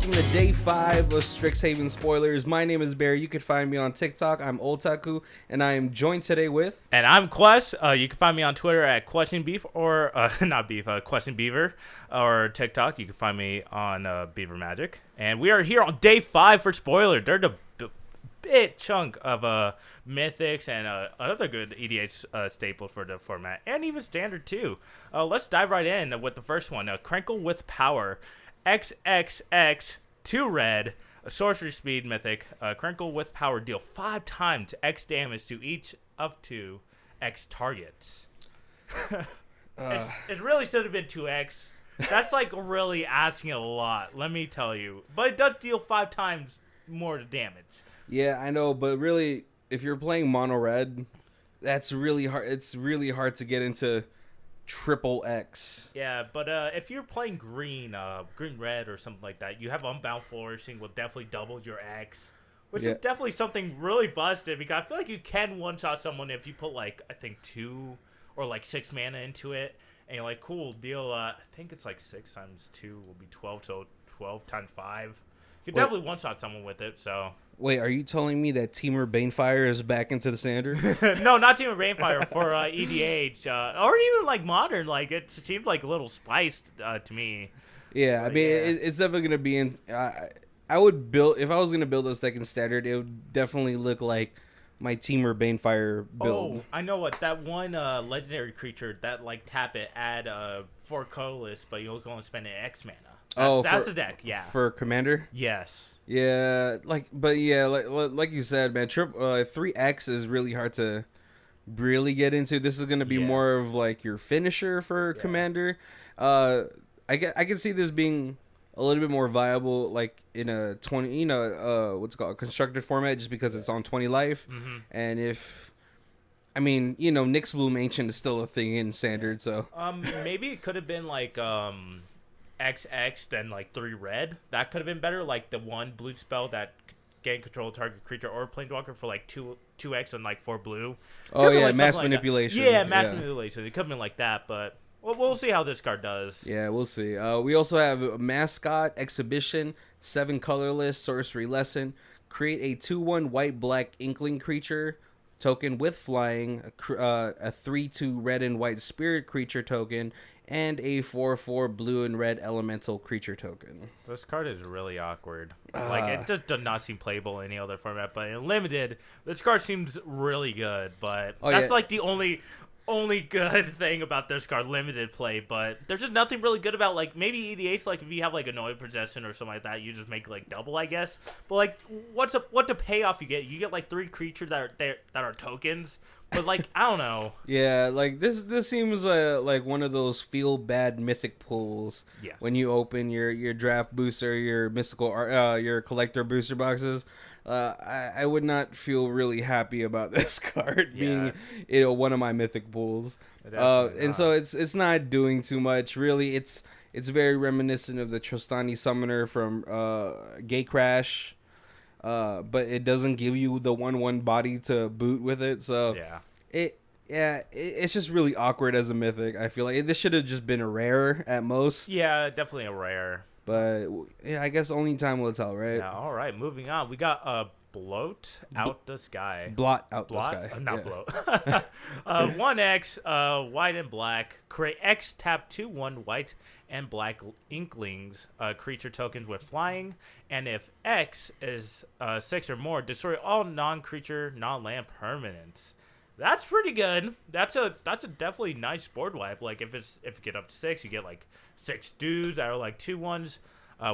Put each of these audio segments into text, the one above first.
welcome to day 5 of Strixhaven spoilers. My name is Bear. You can find me on TikTok. I'm Otaku, and I am joined today with... And I'm Quest. You can find me on Twitter at QuestionBeef, or not Beef, Question Beaver, or TikTok. You can find me on Beaver Magic. And we are here on day 5 for spoiler. They're the bit chunk of mythics and another good EDH staple for the format, and even standard too. Let's dive right in with the first one. Crinkle with Power, XXX 2 red, a sorcery speed mythic. Crinkle with Power, deal 5 times X damage to each of 2 X targets. It really should have been 2X. That's like really asking a lot, let me tell you. But it does deal 5 times more damage. Yeah, I know, but really, if you're playing mono red, that's really hard. It's really hard to get into triple X. Yeah, but if you're playing green red or something like that, you have Unbound Flourishing will definitely double your X, which is definitely something really busted, because I feel like you can one-shot someone if you put, like, I think 2 or, like, 6 mana into it, and you're like, cool, deal, I think it's like 6 times 2 will be 12, so 12 times 5. You can definitely one-shot someone with it, so... Wait, are you telling me that Teamer Banefire is back into the standard? No, not Teamer Banefire, for EDH, or even, like, Modern. Like, it seems like a little spiced to me. Yeah, I mean, it's definitely going to be in... I would build... If I was going to build a second standard, it would definitely look like my Teamer Banefire build. Oh, I know what. That one legendary creature, that, like, tap it, add 4 colorless, but you'll only spend an X mana. That's the deck, yeah. For Commander? Yes. Yeah, like you said, man, 3X is really hard to really get into. This is going to be more of like your finisher for Commander. I can see this being a little bit more viable, like in a 20, what's it called, constructed format, just because it's on 20 life. Mm-hmm. And if, I mean, Nyx Bloom Ancient is still a thing in standard, so. Maybe it could have been like, XX, then like 3 red. That could have been better. Like the 1 blue spell that gain control of target creature or planeswalker for like 2x and like 4 blue. Oh yeah, like mass manipulation. Yeah, mass manipulation. It could have been like that, but we'll see how this card does. Yeah, we'll see. We also have a Mascot Exhibition, 7 colorless sorcery lesson. Create a 2/1 white-black inkling creature token with flying, a 3/2 red and white spirit creature token, and a 4/4 blue and red elemental creature token. This card is really awkward. Like, it just does not seem playable in any other format, but in Limited, this card seems really good, but that's like the only good thing about this card, limited play. But there's just nothing really good about, like, maybe EDH, like if you have like Annoyed Possession or something like that, you just make like double, I guess. But like, what the payoff you get? You get like 3 creatures that are tokens. But like, I don't know. Yeah, like this seems like one of those feel bad mythic pulls. Yes. When you open your draft booster, your mystical your collector booster boxes. I would not feel really happy about this card being one of my mythic pulls. And so it's not doing too much really. It's very reminiscent of the Trostani Summoner from Gatecrash. But it doesn't give you the 1/1 body to boot with it, so it's just really awkward as a mythic. I feel like this should have just been a rare at most. Yeah, definitely a rare. But yeah, I guess only time will tell, right? Yeah. All right, moving on. We got Bloat Out the Sky. Blot out the sky. Not Bloat. 1X, white and black. Create X, tap 2/1 white and black inklings, creature tokens with flying, and if X is 6 or more, destroy all non-creature, non-land permanents. That's pretty good. That's a definitely nice board wipe. Like if you get up to 6, you get like 6 dudes that are like 2/1s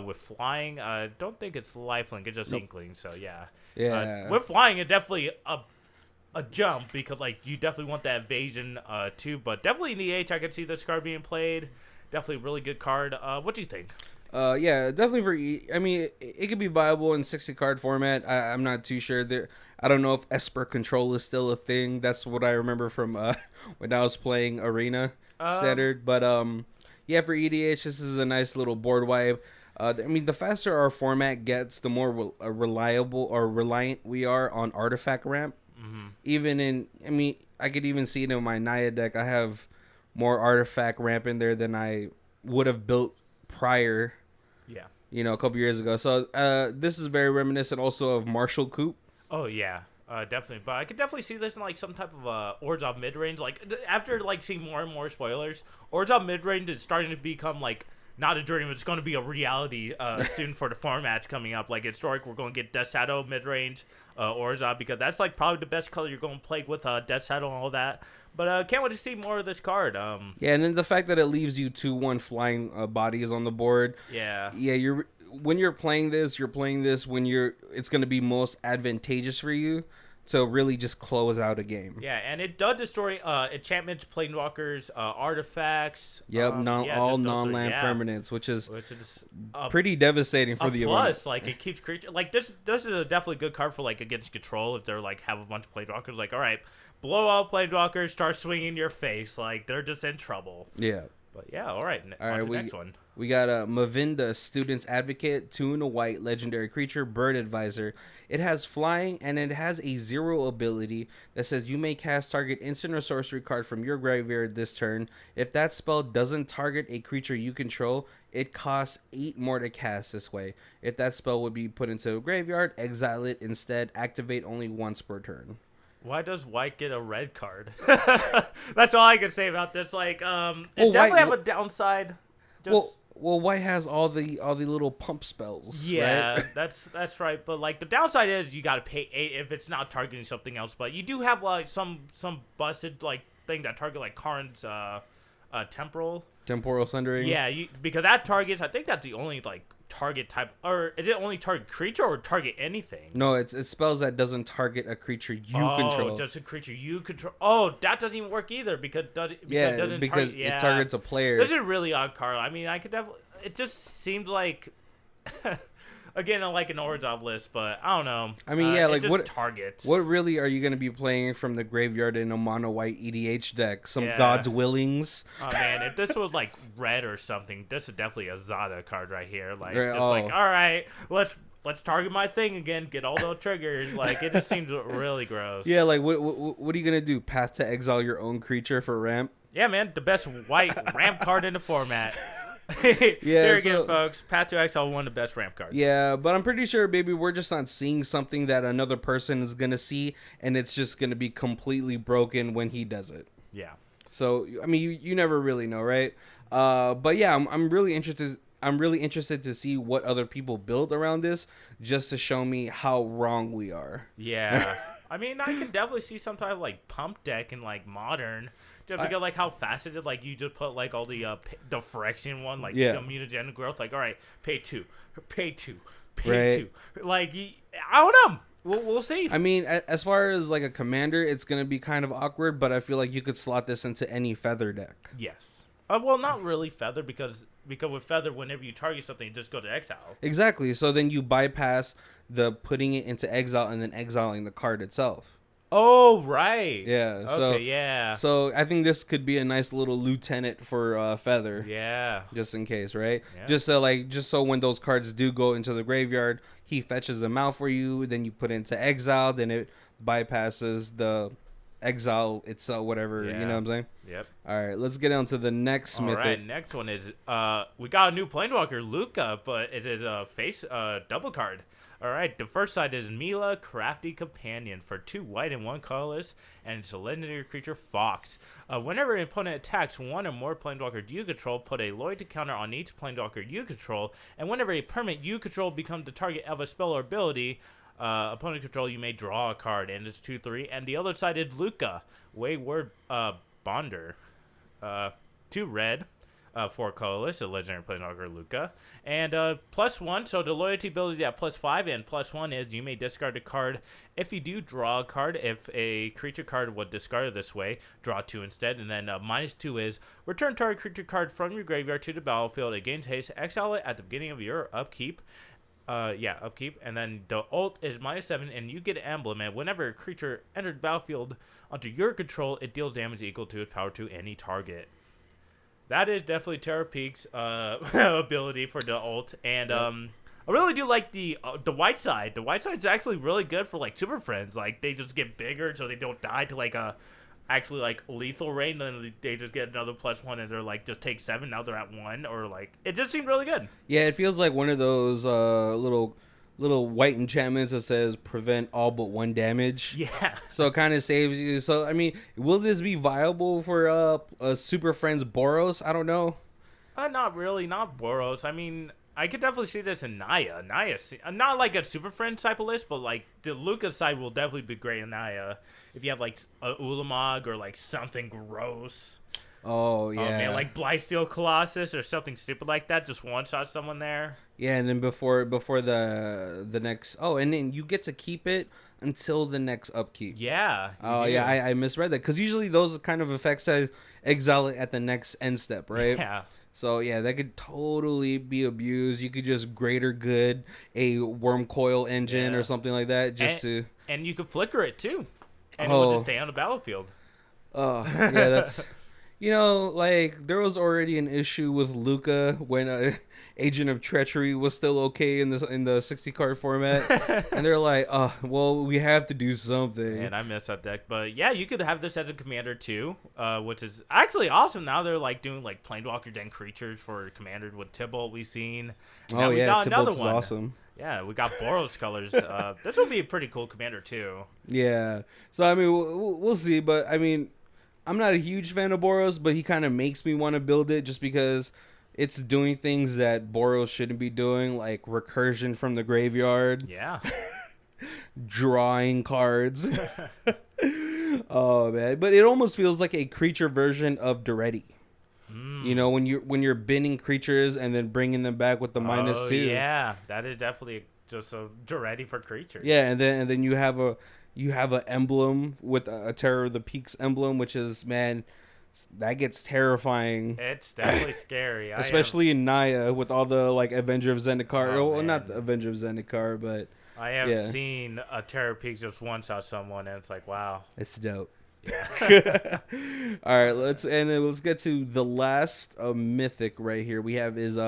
with flying. Don't think it's lifelink. It's just inklings. So yeah. With flying, it definitely a jump, because like you definitely want that evasion too. But definitely in the EDH, I could see this card being played. Definitely a really good card. What do you think? Yeah, definitely I mean, it could be viable in 60 card format. I'm not too sure. I don't know if Esper Control is still a thing. That's what I remember from when I was playing Arena Standard. But yeah, for EDH, this is a nice little board wipe. I mean, the faster our format gets, the more reliable or reliant we are on artifact ramp. Mm-hmm. Even in, I mean, I could even see it in my Naya deck. I have more artifact ramp in there than I would have built prior. Yeah. a couple years ago. So this is very reminiscent also of Marshall Coop. Oh yeah. Definitely, but I could definitely see this in like some type of Orzhov mid-range. Like after like seeing more and more spoilers, Orzhov mid-range is starting to become like not a dream. It's going to be a reality soon for the formats coming up. Like historic, we're going to get Death Shadow mid-range Orzhov because that's like probably the best color you're going to play with Death Shadow and all that. But can't wait to see more of this card. Yeah, and then the fact that it leaves you 2/1 flying bodies on the board. Yeah. Yeah, when you're playing this when it's going to be most advantageous for you to really just close out a game. Yeah, and it does destroy enchantments, planeswalkers, artifacts. Yep, all non-land permanents, which is pretty devastating for the opponent. Plus, like it keeps creature like this. This is a definitely good card for like against control if they're like have a bunch of planeswalkers. Like, all right, blow out planeswalkers, start swinging your face. Like they're just in trouble. Yeah. But yeah, all right. Next one. We got a Mavinda, Student's Advocate, 2 and a white, legendary creature, bird advisor. It has flying and it has a 0 ability that says you may cast target instant or sorcery card from your graveyard this turn. If that spell doesn't target a creature you control, it costs 8 more to cast this way. If that spell would be put into a graveyard, exile it instead. Activate only once per turn. Why does white get a red card? That's all I can say about this. Like, it definitely have a downside. Well, white has all the little pump spells. Yeah, right? that's right. But like the downside is you got to pay 8 if it's not targeting something else. But you do have like some busted like thing that target like Karn's temporal sundering. Yeah, because that targets. I think that's the only like target type, or is it only target creature or target anything? No, it spells that doesn't target a creature you control. Oh, just a creature you control. Oh, that doesn't even work either because it targets a player. This is really odd card. I mean, I could definitely. It just seemed like. Again, I like an Orzhov list, but I don't know. I mean, like what targets? What really are you going to be playing from the graveyard in a mono white EDH deck? Some God's Willings. Oh man, if this was like red or something, this is definitely a Zada card right here. Like like, all right, let's target my thing again, get all those triggers. Like it just seems really gross. Yeah, like what are you gonna do? Path to exile your own creature for ramp? Yeah, man, the best white ramp card in the format. Yeah, there again, folks. Path to Exile, one of the best ramp cards. Yeah, but I'm pretty sure, maybe we're just not seeing something that another person is gonna see, and it's just gonna be completely broken when he does it. Yeah. So I mean, you never really know, right? But yeah, I'm really interested. I'm really interested to see what other people build around this, just to show me how wrong we are. Yeah. I mean, I can definitely see some type of like pump deck in like modern. Just because like how faceted, like you just put like all the friction one, like mutagenic growth, like all right, pay two. Like I don't know. We'll see. I mean, as far as like a commander, it's gonna be kind of awkward, but I feel like you could slot this into any feather deck. Yes. Well, not really feather because with feather, whenever you target something, you just go to exile. Exactly. So then you bypass the putting it into exile and then exiling the card itself. Oh, right. Yeah. Okay, yeah. So I think this could be a nice little lieutenant for Feather. Yeah. Just in case, right? Yeah. Just so when those cards do go into the graveyard, he fetches them out for you. Then you put it into exile. Then it bypasses the exile itself, whatever. Yeah. You know what I'm saying? Yep. All right. Let's get on to the next mythic. All right. Next one is we got a new Planeswalker, Luca, but it is a face double card. All right, the first side is Mila, Crafty Companion for 2 white and 1 colorless, and it's a legendary creature, Fox. Whenever an opponent attacks one or more Planeswalker you control, put a loyalty counter on each Planeswalker you control, and whenever a permanent you control becomes the target of a spell or ability, opponent control, you may draw a card, and it's 2/3. And the other side is Luca, Wayward Bonder, 2 red. 4 colorless, a legendary planeswalker, Luca, and +1. So the loyalty ability at +5 and +1 is you may discard a card. If you do draw a card, if a creature card would discard it this way, draw 2 instead. And then -2 is return target creature card from your graveyard to the battlefield. It gains haste. Exile it at the beginning of your upkeep. Upkeep. And then the ult is -7, and you get an emblem. And whenever a creature enters the battlefield under your control, it deals damage equal to its power to any target. That is definitely Terra Peak's ability for the ult, and I really do like the white side. The white side's actually really good for like Super Friends. Like they just get bigger so they don't die to like a actually like lethal rate, and then they just get another +1, and they're like just take 7. Now they're at 1, or like it just seemed really good. Yeah, it feels like one of those little white enchantments that says prevent all but 1 damage. Yeah. So it kind of saves you. So I mean, will this be viable for Super Friends Boros? I don't know. Not really, not Boros. I mean, I could definitely see this in Naya. Not like a Super Friends type of list, but like the Lucas side will definitely be great in Naya. If you have like a Ulamog or like something gross. Oh yeah. Oh man, like Blightsteel Colossus or something stupid like that. Just one shot someone there. Yeah, and then before the next. Oh, and then you get to keep it until the next upkeep. Yeah. Oh yeah, I misread that because usually those kind of effects exile it at the next end step, right? Yeah. So yeah, that could totally be abused. You could just greater good a worm coil engine or something like that, and you could flicker it too, and it will just stay on the battlefield. Oh yeah, that's like there was already an issue with Luca when Agent of Treachery was still okay in the 60 card format, and they're like, oh well, we have to do something. And I miss that deck, but yeah, you could have this as a commander too, which is actually awesome. Now they're like doing like Planeswalker Den creatures for commander with Tybalt we've seen. Now we got another one. Awesome. Yeah, we got Boros colors. This will be a pretty cool commander too. Yeah. So I mean, we'll see, but I mean, I'm not a huge fan of Boros, but he kind of makes me want to build it just because it's doing things that Boros shouldn't be doing, like recursion from the graveyard. Yeah. Drawing cards. Oh man, but it almost feels like a creature version of Duretti. You know, when you're binning creatures and then bringing them back with the -2. Yeah, that is definitely just a Duretti for creatures. Yeah, and then you have a emblem with a Terror of the Peaks emblem, which is, man, that gets terrifying. It's definitely scary. Especially in Naya with all the like Avenger of Zendikar. Well, not the Avenger of Zendikar, but I have seen a Terror of Peaks just one shot someone, and it's like, wow. It's dope. Yeah. All right, let's get to the last mythic right here. We have is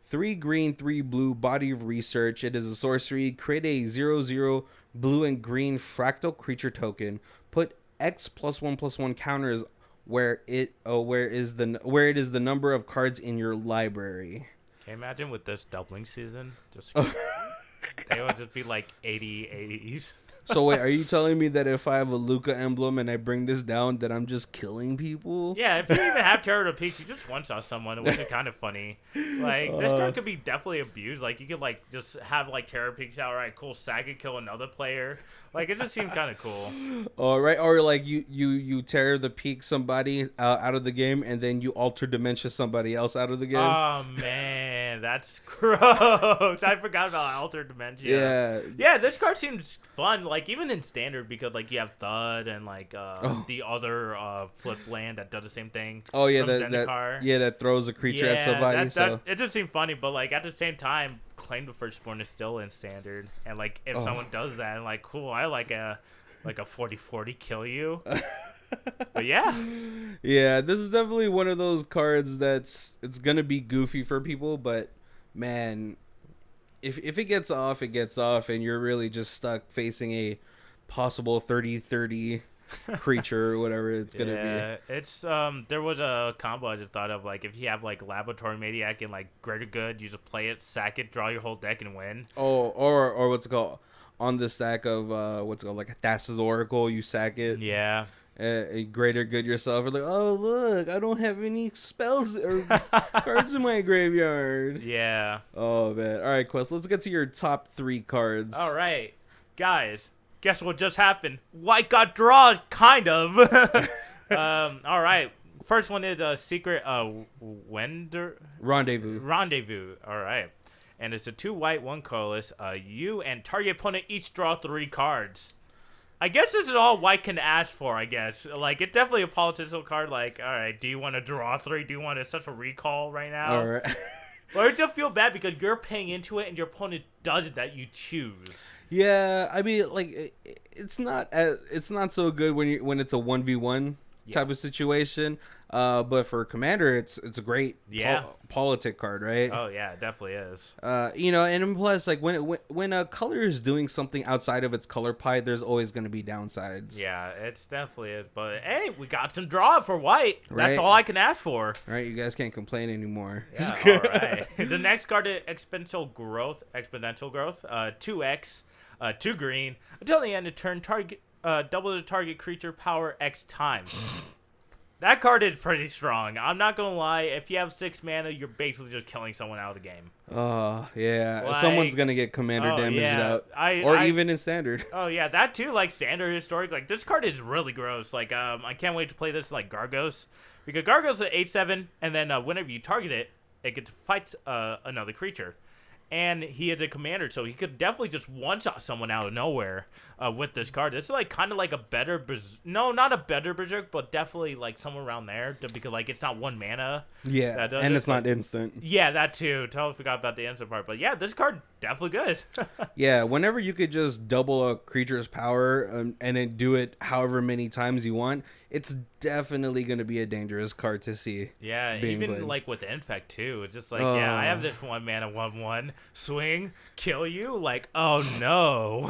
3 green, 3 blue, Body of Research. It is a sorcery. Create a 0/0 blue and green fractal creature token. Put X +1/+1 counters where it is the number of cards in your library. Can you imagine with this doubling season? Just they would just be like 80/80s. So wait, are you telling me that if I have a Luca emblem and I bring this down, that I'm just killing people? Yeah, if you even have Terror of Peaks, you just one-shot someone, which is kind of funny. Like, this card could be definitely abused. Like, you could, like, just have, like, Terror of Peaks out, right, cool, sack and kill another player. Like, it just seemed kind of cool. Oh, right, or, like, you Terror the Peak somebody out of the game, and then you Alter Dementia somebody else out of the game. Oh, man, that's gross. I forgot about Alter Dementia. Yeah. Yeah, this card seems fun. Like, even in Standard, because, like, you have Thud and, like, the other flip land that does the same thing. Oh, yeah, that throws a creature at somebody. It just seemed funny, but, like, at the same time, Claim the Firstborn is still in Standard. And, like, if someone does that, and, like, cool, I like a 40/40 kill you. But, yeah. Yeah, this is definitely one of those cards it's going to be goofy for people, but, man, if it gets off, it gets off, and you're really just stuck facing a possible 30/30 creature or whatever it's gonna be. It's there was a combo I just thought of, like, if you have like Laboratory Maniac and like Greater Good, you just play it, sack it, draw your whole deck, and win. Oh, or what's it called, on the stack of what's it called, like Thassa's Oracle, you sack it. Yeah. A Greater Good yourself. Or like, oh look, I don't have any spells or cards in my graveyard. Yeah. Oh man. All right, Quest. Let's get to your top 3 cards. All right, guys. Guess what just happened? White got draws, kind of. All right. First one is a secret rendezvous. All right. And it's a 2 white, 1 colorless. You and target opponent each draw 3 cards. I guess this is all white can ask for, I guess. Like, it's definitely a political card. Like, all right, do you want to draw 3? Do you want to such a recall right now? All right. Or you just feel bad because you're paying into it and your opponent does it that you choose. Yeah, I mean, like, it's not so good when it's a 1v1. type of situation. But for Commander, it's a great politic card, right? Oh yeah, it definitely is. And plus, like when a color is doing something outside of its color pie, there's always going to be downsides. Yeah, it's definitely it. But hey, we got some draw for white. Right? That's all I can ask for. All right, you guys can't complain anymore. Yeah, all right. The next card is exponential growth. 2x, 2 green. Until the end of turn, target double the target creature power X times. That card is pretty strong. I'm not gonna lie. If you have 6 mana, you're basically just killing someone out of the game. Oh yeah, someone's gonna get commander damaged out, even in standard. Oh yeah, that too. Like standard historic, like this card is really gross. Like I can't wait to play this like Gargos, because Gargos is 8/7, and then whenever you target it, it gets to fight another creature. And he is a commander, so he could definitely just one-shot someone out of nowhere with this card. This is like kind of like a better, not a better Berserk, but definitely like somewhere around there, because like it's not 1 mana. Yeah, and it's not instant. Yeah, that too. Totally forgot about the instant part, but yeah, this card definitely good. Yeah, whenever you could just double a creature's power and then do it however many times you want, it's definitely going to be a dangerous card to see. Yeah, even played. Like with Infect too. It's just like, yeah, I have this 1 mana 1/1 swing, kill you. Like, oh no.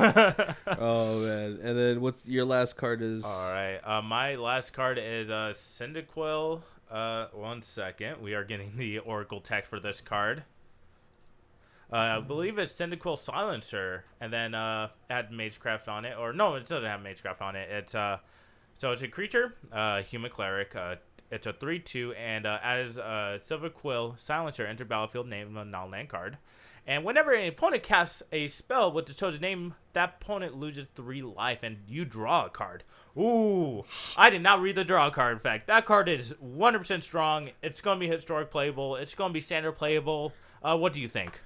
Oh man. And then what's your last card is? All right. My last card is Cyndaquil. 1 second. We are getting the Oracle text for this card. I believe it's Cyndaquil Silencer, and then add Magecraft on it. Or no, it doesn't have Magecraft on it. It's so it's a creature, human cleric. It's a 3/2, and as Silver Quill Silencer, enter battlefield, name a non-land card. And whenever an opponent casts a spell with the chosen name, that opponent loses 3 life, and you draw a card. Ooh, I did not read the draw card. In fact, that card is 100% strong. It's going to be historic playable. It's going to be standard playable. What do you think?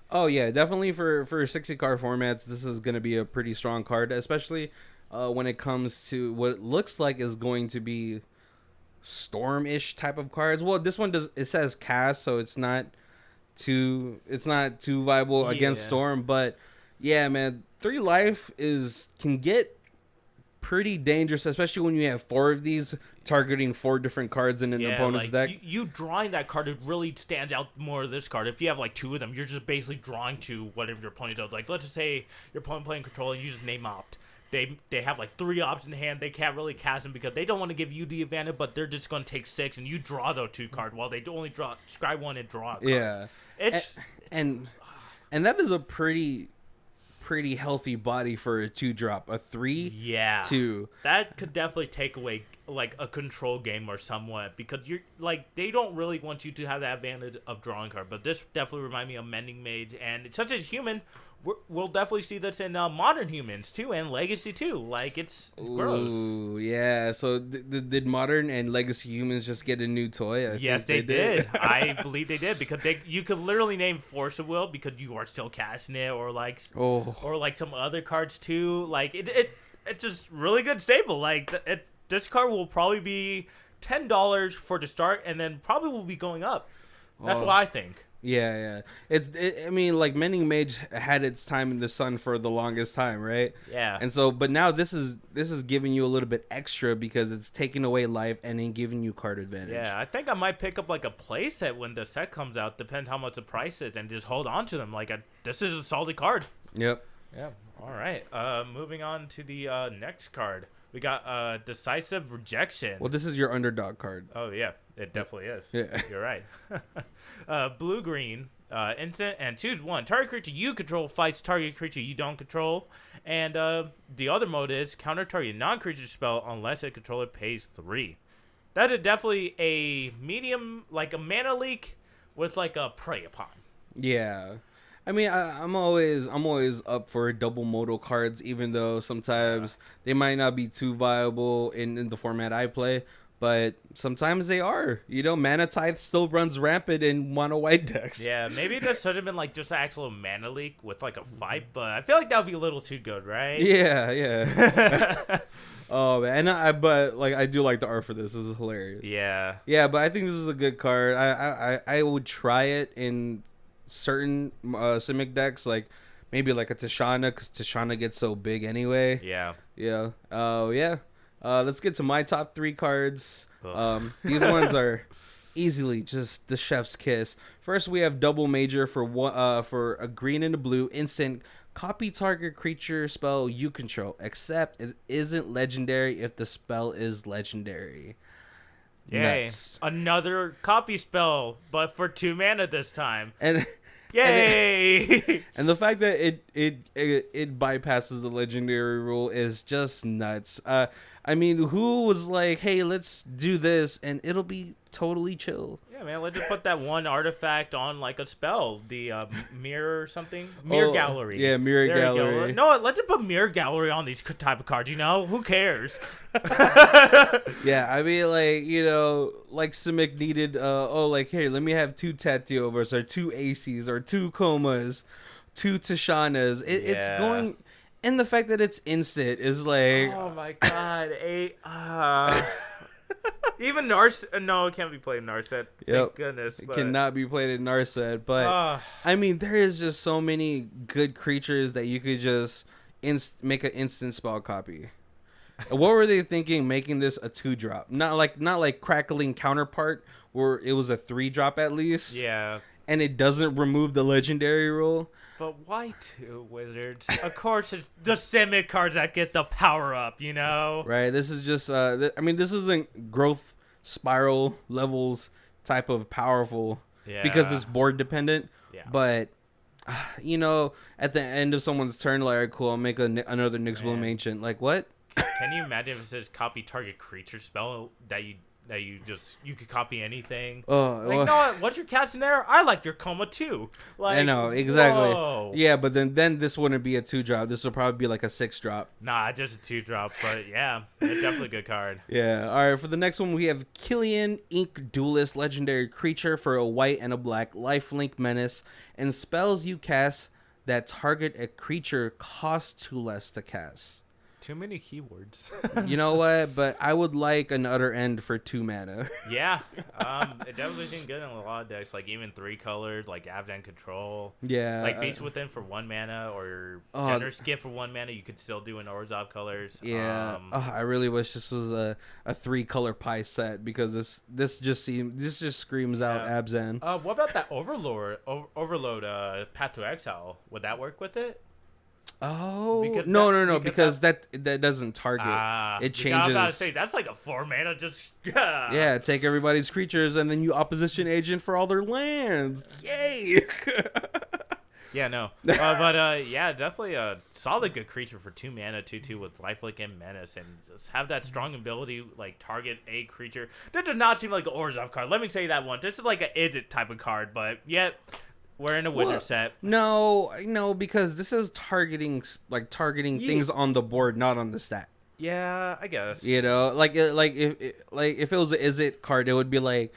Oh yeah, definitely for 60 card formats, this is going to be a pretty strong card, especially when it comes to what it looks like is going to be storm-ish type of cards. Well, this one it says cast, so it's not too viable against storm, but yeah, man, 3 life can get pretty dangerous, especially when you have 4 of these targeting 4 different cards in an opponent's deck. You drawing that card, it really stands out more of this card. If you have like 2 of them, you're just basically drawing to whatever your opponent does. Like, let's just say your opponent playing control and you just name opt. They have like 3 ops in hand. They can't really cast them because they don't want to give you the advantage, but they're just going to take 6 and you draw those 2 cards while they only draw scry 1 and draw a card. Yeah. And that is a pretty healthy body for a 2-drop. A 3, yeah, 2. That could definitely take away like a control game or somewhat, because you're like, they don't really want you to have the advantage of drawing card. But this definitely reminds me of Mending Mage, and it's such a human. We'll definitely see this in modern humans too, and Legacy too. Like, it's gross. Ooh, yeah. So did modern and Legacy humans just get a new toy? Yes, they did. I believe they did, because you could literally name Force of Will because you are still casting it, or like some other cards too. Like it's just really good stable. Like this card will probably be $10 for the start, and then probably will be going up. That's what I think. Yeah. I mean, like, Mending Mage had its time in the sun for the longest time, right? Yeah. And so, but now this is giving you a little bit extra because it's taking away life and then giving you card advantage. Yeah, I think I might pick up like a play set when the set comes out, depends how much the price is, and just hold on to them. Like, this is a solid card. Yep. Yeah. All right. Moving on to the next card. We got Decisive Rejection. Well, this is your underdog card. Oh, yeah. It definitely is. Yeah. You're right. Blue-green, instant, and choose 1. Target creature you control fights target creature you don't control. And the other mode is counter target non-creature spell unless a controller pays 3. That is definitely a medium, like a mana leak with like a prey upon. Yeah. I mean, I'm always up for double modal cards, even though sometimes they might not be too viable in the format I play, but sometimes they are. Mana Tithe still runs rampant in mono white decks. Yeah, maybe this should have been like just an actual mana leak with like a fight, but I feel like that would be a little too good, right? Yeah. Oh man, but like I do like the art for this. This is hilarious. Yeah. Yeah, but I think this is a good card. I would try it in certain Simic decks, like maybe like a Tishana, because Tishana gets so big anyway. Yeah. Yeah. Oh yeah. Let's get to my top 3 cards. These ones are easily just the chef's kiss. First, we have double major for a green and a blue instant. Copy target creature spell you control, except it isn't legendary if the spell is legendary. Yay. Nuts. Another copy spell, but for 2 mana this time. And Yay! and the fact that it bypasses the legendary rule is just nuts. I mean, who was like, hey, let's do this, and it'll be totally chill. Yeah, man, let's just put that one artifact on like a spell. The mirror or something. Mirror gallery. Yeah, mirror gallery. No, let's just put mirror gallery on these type of cards, Who cares? Yeah, I mean, like, like Simic needed, hey, let me have 2 Tatiovas or 2 Aces or 2 Komas, 2 Tashanas. It's going... And the fact that it's instant is like... Oh, my God. Even Narset... No, it can't be played in Narset. Thank goodness. It cannot be played in Narset. But, I mean, there is just so many good creatures that you could just make an instant spell copy. What were they thinking making this a 2-drop? Not like Crackling Counterpart, where it was a 3-drop at least. Yeah. And it doesn't remove the legendary rule. But why 2 wizards? Of course, it's the Simic cards that get the power up, Right. This is just. This isn't growth spiral levels type of powerful. Yeah. Because it's board dependent. Yeah. But, at the end of someone's turn, like, all right, cool, I'll make another Nyx Bloom Ancient. Like, what? Can you imagine if it says copy target creature spell that you could copy anything? You know what? What's your cast in there? I like your Coma too. Like, I know, exactly. Whoa. Yeah, but then this wouldn't be a 2-drop. This will probably be like a 6-drop. Nah, just a 2-drop. But yeah, it's definitely a good card. Yeah. All right. For the next one, we have Killian Inc. Duelist legendary creature for a white and a black lifelink menace, and spells you cast that target a creature cost 2 less to cast. Too many keywords. You know what? But I would like an Utter End for 2 mana. Yeah. It definitely seemed good in a lot of decks. Like even 3 colored, like Avdan Control. Yeah. Like Beast Within for 1 mana or Generous Gift for 1 mana. You could still do in Orzhov colors. Yeah. I really wish this was a 3-color pie set, because this just screams out Abzan. What about that Overload Path to Exile? Would that work with it? Oh, no, because that doesn't target. It changes. I was about to say, that's like a 4 mana, just... Yeah, take everybody's creatures, and then you opposition agent for all their lands. Yay! Yeah, no. Definitely a solid good creature for 2 mana, 2/2 with lifelink and menace, and just have that strong ability, like target a creature. That does not seem like an Orzhov card. Let me say that one. This is like an Izzet type of card, but yet... We're in a wizard set. No, because this is targeting things on the board, not on the stack. Yeah, I guess. Like if it was an Izzet card, it would be like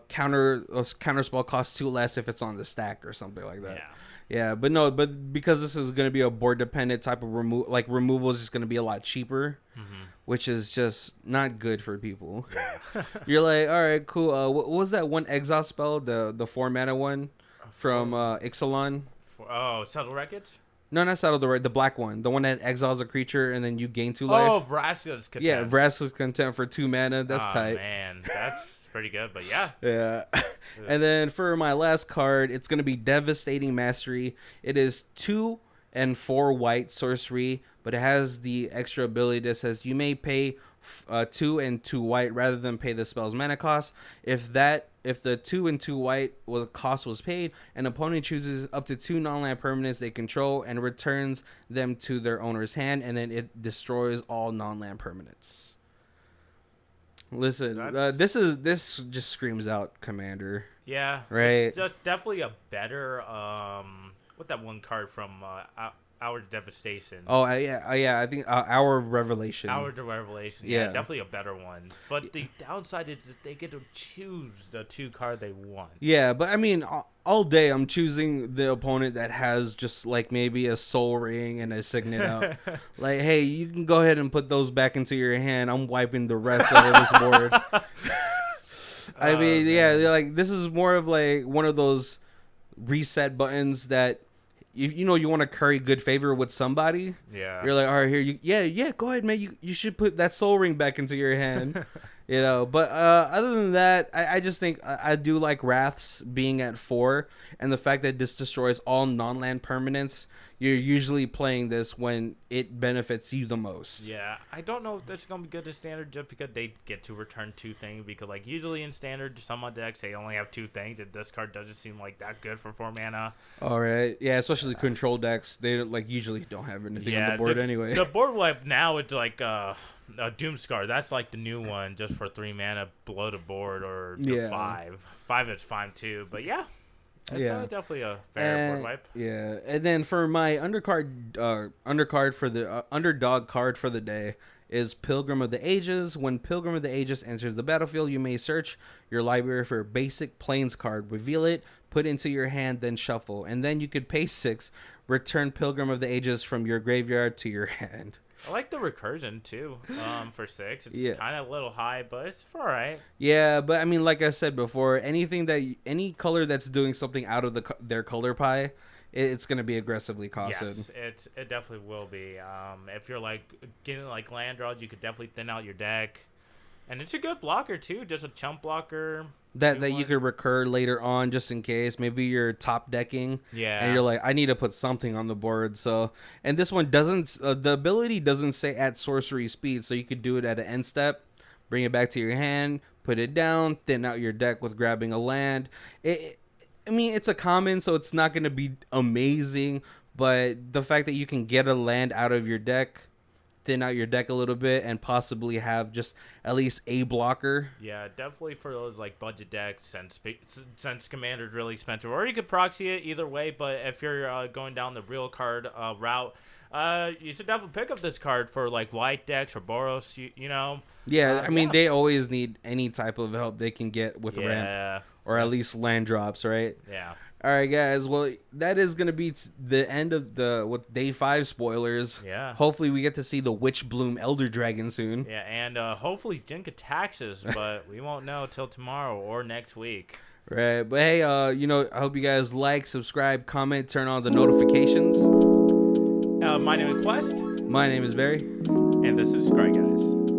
counter spell costs 2 less if it's on the stack or something like that. Yeah, but because this is gonna be a board dependent type of removal is just gonna be a lot cheaper. Which is just not good for people. You're like, all right, cool. What was that one exhaust spell? The 4 mana one. From Ixalan. Subtle Wreckage? No, not Subtle the black one. The one that exiles a creature and then you gain 2 life. Oh, Vraska's Contempt. Yeah, Vraska's Contempt for 2 mana. That's tight. Oh, man. That's pretty good, but yeah. Yeah. And then for my last card, it's going to be Devastating Mastery. It is 2 and 4 white sorcery, but it has the extra ability that says you may pay 2 and 2 white rather than pay the spell's mana cost. If the 2 and 2 white cost was paid, an opponent chooses up to 2 non-land permanents they control and returns them to their owner's hand, and then it destroys all non-land permanents. Listen, this just screams out Commander. Yeah, right. It's definitely a better what that one card from Hour of Devastation. Oh, yeah. I think Hour of Revelation. Hour of Revelation. Yeah, definitely a better one. But the downside is that they get to choose the 2 card they want. Yeah, but I mean, all day I'm choosing the opponent that has just like maybe a Soul Ring and a Signet out. Like, hey, you can go ahead and put those back into your hand. I'm wiping the rest of this board. I mean, yeah, like this is more of like one of those reset buttons that you want to curry good favor with somebody. Yeah. You're like, all right, here, go ahead, man. You should put that soul ring back into your hand. But other than that, I just think I do like Wraths being at 4, and the fact that this destroys all non-land permanents. You're usually playing this when it benefits you the most. Yeah, I don't know if this is gonna be good in standard just because they get to return 2 things. Because like usually in standard, some decks they only have 2 things, and this card doesn't seem like that good for 4 mana. All right, yeah, especially control decks. They usually don't have anything on the board anyway. The board wipe now it's like a Doomscar. That's like the new one, just for 3 mana below the board or 5. 5 is fine too, but yeah. It's definitely a fair board wipe. Yeah, and then for my underdog card for the day is Pilgrim of the Ages. When Pilgrim of the Ages enters the battlefield, you may search your library for a basic Plains card, reveal it, put it into your hand, then shuffle. And then you could pay 6, return Pilgrim of the Ages from your graveyard to your hand. I like the recursion too. For 6, it's kind of a little high, but it's all right. Yeah, but I mean, like I said before, any color that's doing something out of their color pie, it's gonna be aggressively costed. Yes, it definitely will be. If you're like getting like land draws, you could definitely thin out your deck, and it's a good blocker too. Just a chump blocker. That you could recur later on just in case. Maybe you're top decking. Yeah. And you're like, I need to put something on the board. So, and this one doesn't, the ability doesn't say at sorcery speed. So you could do it at an end step, bring it back to your hand, put it down, thin out your deck with grabbing a land. It's a common, so it's not going to be amazing. But the fact that you can get a land out of your deck, thin out your deck a little bit, and possibly have just at least a blocker. Yeah, definitely for those like budget decks, since Commander's really expensive, or you could proxy it either way. But if you're going down the real card route, you should definitely pick up this card for like white decks or Boros. You know. Yeah, they always need any type of help they can get with ramp, or at least land drops, right? Yeah. All right, guys. Well, that is going to be the end of day 5 spoilers. Yeah. Hopefully, we get to see the Witch Bloom Elder Dragon soon. Yeah, and hopefully Jinka taxes, but we won't know till tomorrow or next week. Right. But hey, I hope you guys like, subscribe, comment, turn on the notifications. My name is Quest. My name is Barry. And this is Scry Guys.